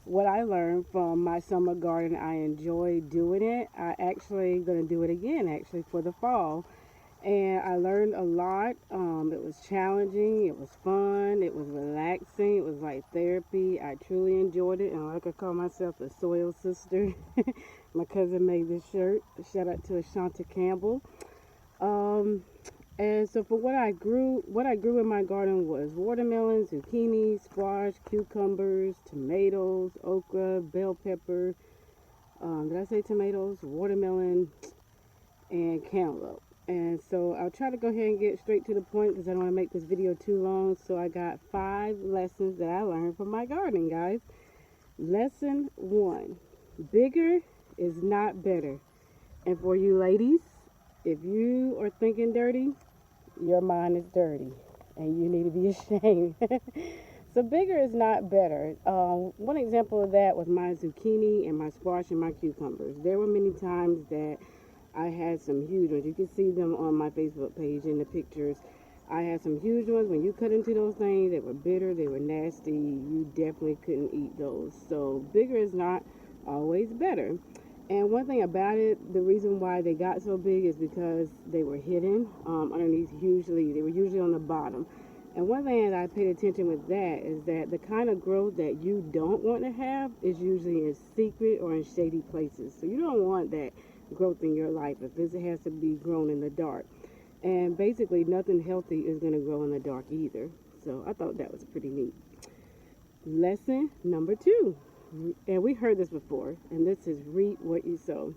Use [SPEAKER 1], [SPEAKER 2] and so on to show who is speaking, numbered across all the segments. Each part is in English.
[SPEAKER 1] what I learned from my summer garden. I enjoy doing it. I actually gonna do it again actually for the fall, and I learned a lot. It was challenging, it was fun, it was relaxing, it was like therapy. I truly enjoyed it, and I could call myself a soil sister. My cousin made this shirt. Shout out to Ashanta Campbell. Um, and so for what I grew in my garden was watermelon, zucchini, squash, cucumbers, tomatoes, okra, bell pepper. Did I say tomatoes? Watermelon and cantaloupe. And so I'll try to go ahead and get straight to the point because I don't want to make this video too long. So I got 5 lessons that I learned from my gardening, guys. Lesson one: bigger is not better. And for you ladies, if you are thinking dirty, your mind is dirty and you need to be ashamed. So bigger is not better. One example of that was my zucchini and my squash and my cucumbers. There were many times that I had some huge ones. You can see them on my Facebook page in the pictures. I had some huge ones. When you cut into those things, they were bitter, they were nasty. You definitely couldn't eat those. So bigger is not always better. And one thing about it, the reason why they got so big is because they were hidden underneath. Usually, they were usually on the bottom. And one thing that I paid attention with that is that the kind of growth that you don't want to have is usually in secret or in shady places. So you don't want that growth in your life if this has to be grown in the dark. And basically, nothing healthy is going to grow in the dark either. So I thought that was pretty neat. Lesson number two, and we heard this before, and this is reap what you sow.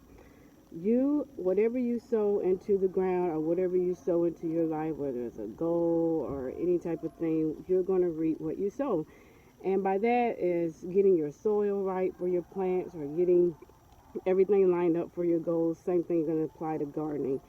[SPEAKER 1] Whatever you sow into the ground or whatever you sow into your life, whether it's a goal or any type of thing, you're going to reap what you sow. And by that is getting your soil right for your plants or getting everything lined up for your goals. Same thing is going to apply to gardening.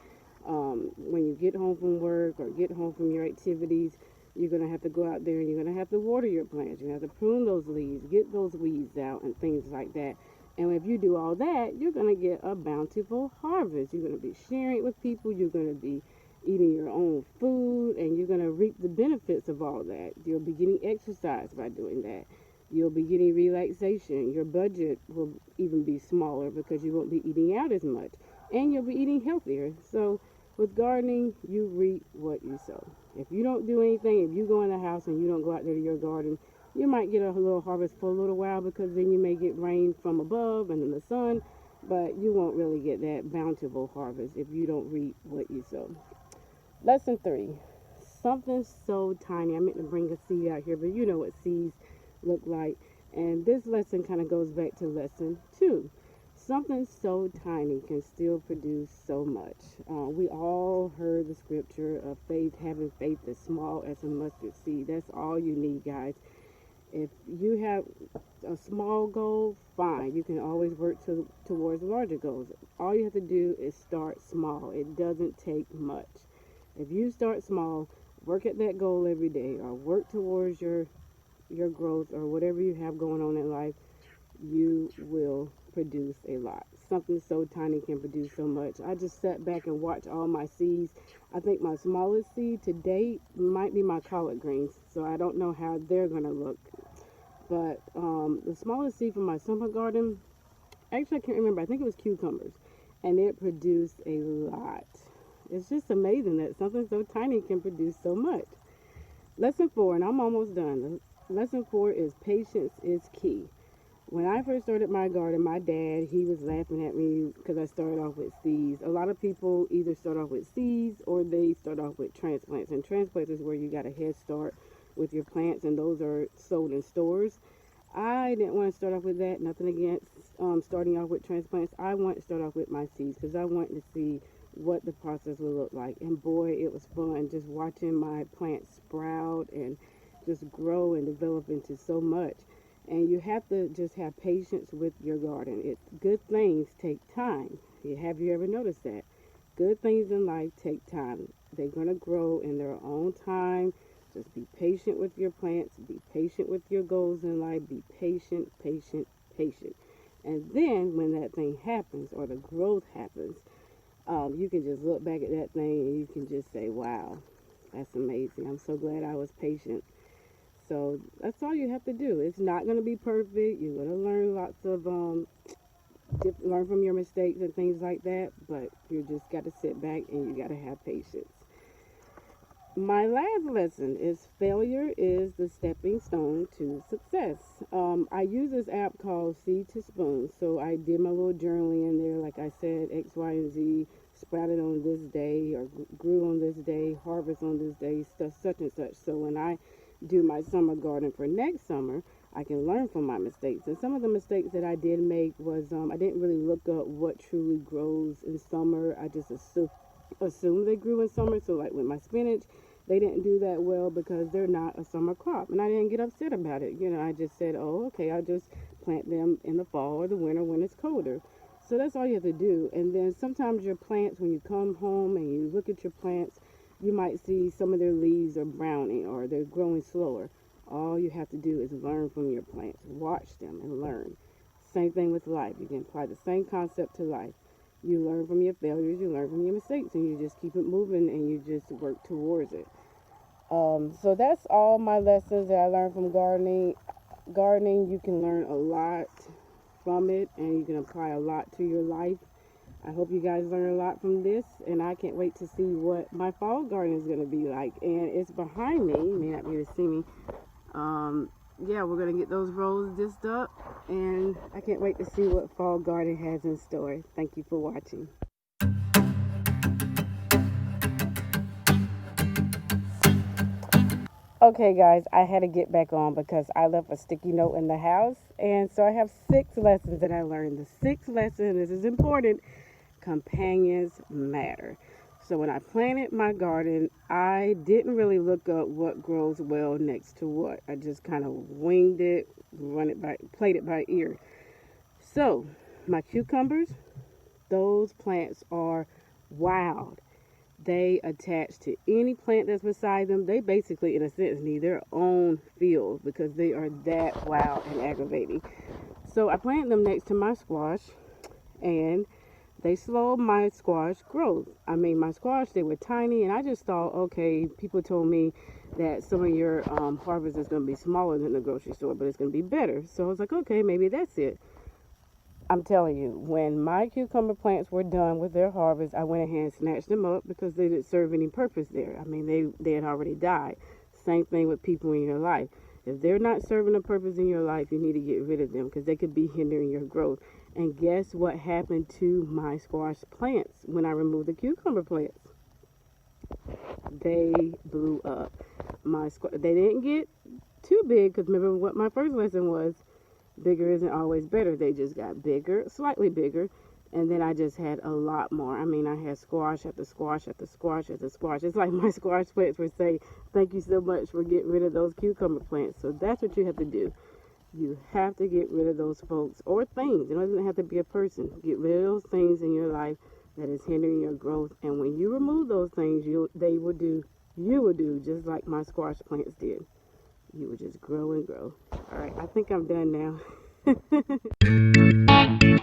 [SPEAKER 1] When you get home from work or get home from your activities, you're going to have to go out there and you're going to have to water your plants. You're going to have to prune those leaves, get those weeds out, and things like that. And if you do all that, you're going to get a bountiful harvest. You're going to be sharing it with people. You're going to be eating your own food, and you're going to reap the benefits of all that. You'll be getting exercise by doing that. You'll be getting relaxation. Your budget will even be smaller because you won't be eating out as much. And you'll be eating healthier. So with gardening, you reap what you sow. If you don't do anything, if you go in the house and you don't go out there to your garden, you might get a little harvest for a little while because then you may get rain from above and then the sun, but you won't really get that bountiful harvest if you don't reap what you sow. Lesson three: something so tiny. I meant to bring a seed out here, but you know what seeds look like. And this lesson kind of goes back to lesson two. Something so tiny can still produce so much. We all heard the scripture of faith, having faith as small as a mustard seed. That's all you need, guys. If you have a small goal, fine. You can always work towards larger goals. All you have to do is start small. It doesn't take much. If you start small, work at that goal every day, or work towards your growth or whatever you have going on in life, you will produce a lot. Something so tiny can produce so much. I just sat back and watched all my seeds. I think my smallest seed to date might be my collard greens, so I don't know how they're gonna look. But the smallest seed from my summer garden, actually I can't remember. I think it was cucumbers, and it produced a lot. It's just amazing that something so tiny can produce so much. Lesson four, and I'm almost done. Lesson four is patience is key. When I first started my garden, my dad, he was laughing at me because I started off with seeds. A lot of people either start off with seeds or they start off with transplants. And transplants is where you got a head start with your plants, and those are sold in stores. I didn't want to start off with that. Nothing against starting off with transplants. I wanted to start off with my seeds because I wanted to see what the process would look like. And boy, it was fun just watching my plants sprout and just grow and develop into so much. And you have to just have patience with your garden. Good things take time. Have you ever noticed that? Good things in life take time. They're going to grow in their own time. Just be patient with your plants. Be patient with your goals in life. Be patient, patient, patient. And then when that thing happens or the growth happens, you can just look back at that thing and you can just say, wow, that's amazing. I'm so glad I was patient. So that's all you have to do. It's not going to be perfect. You're going to learn lots of learn from your mistakes and things like that, but you just got to sit back and you got to have patience. My last lesson is failure is the stepping stone to success. I use this app called Seed to Spoon. So I did my little journaling in there. Like I said, X, Y, and Z sprouted on this day or grew on this day, harvest on this day, stuff such and such. So when I do my summer garden for next summer, I can learn from my mistakes. And some of the mistakes that I did make was I didn't really look up what truly grows in summer. I just assumed they grew in summer. So like with my spinach, they didn't do that well because they're not a summer crop. And I didn't get upset about it. I just said, oh, okay, I'll just plant them in the fall or the winter when it's colder. So that's all you have to do. And then sometimes your plants, when you come home and you look at your plants, you might see some of their leaves are browning or they're growing slower. All you have to do is learn from your plants. Watch them and learn. Same thing with life. You can apply the same concept to life. You learn from your failures, you learn from your mistakes, and you just keep it moving and you just work towards it. So that's all my lessons that I learned from gardening. Gardening, you can learn a lot from it and you can apply a lot to your life. I hope you guys learn a lot from this, and I can't wait to see what my fall garden is going to be like. And it's behind me. You may not be able to see me. Yeah, we're going to get those rows dished up, and I can't wait to see what fall garden has in store. Thank you for watching. Okay, guys, I had to get back on because I left a sticky note in the house, and so I have 6 lessons that I learned. The sixth lesson, this is important: companions matter. So when I planted my garden, I didn't really look up what grows well next to what. I just kind of winged it, played it by ear. So my cucumbers, those plants are wild. They attach to any plant that's beside them. They basically, in a sense, need their own field because they are that wild and aggravating. So I planted them next to my squash, and they slowed my squash growth. I mean, my squash, they were tiny, and I just thought, okay, people told me that some of your harvest is going to be smaller than the grocery store, but it's going to be better. So I was like, okay, maybe that's it. I'm telling you, when my cucumber plants were done with their harvest, I went ahead and snatched them up because they didn't serve any purpose there. I mean, they had already died. Same thing with people in your life. If they're not serving a purpose in your life, you need to get rid of them because they could be hindering your growth. And guess what happened to my squash plants when I removed the cucumber plants? They blew up. They didn't get too big because remember what my first lesson was: bigger isn't always better. They just got bigger, slightly bigger, and then I just had a lot more. I mean, I had squash after squash after squash after squash. It's like my squash plants would say, thank you so much for getting rid of those cucumber plants. So that's what you have to do. You have to get rid of those folks or things. It doesn't have to be a person. Get rid of those things in your life that is hindering your growth. And when you remove those things, you will do just like my squash plants did. You would just grow and grow. All right, I think I'm done now.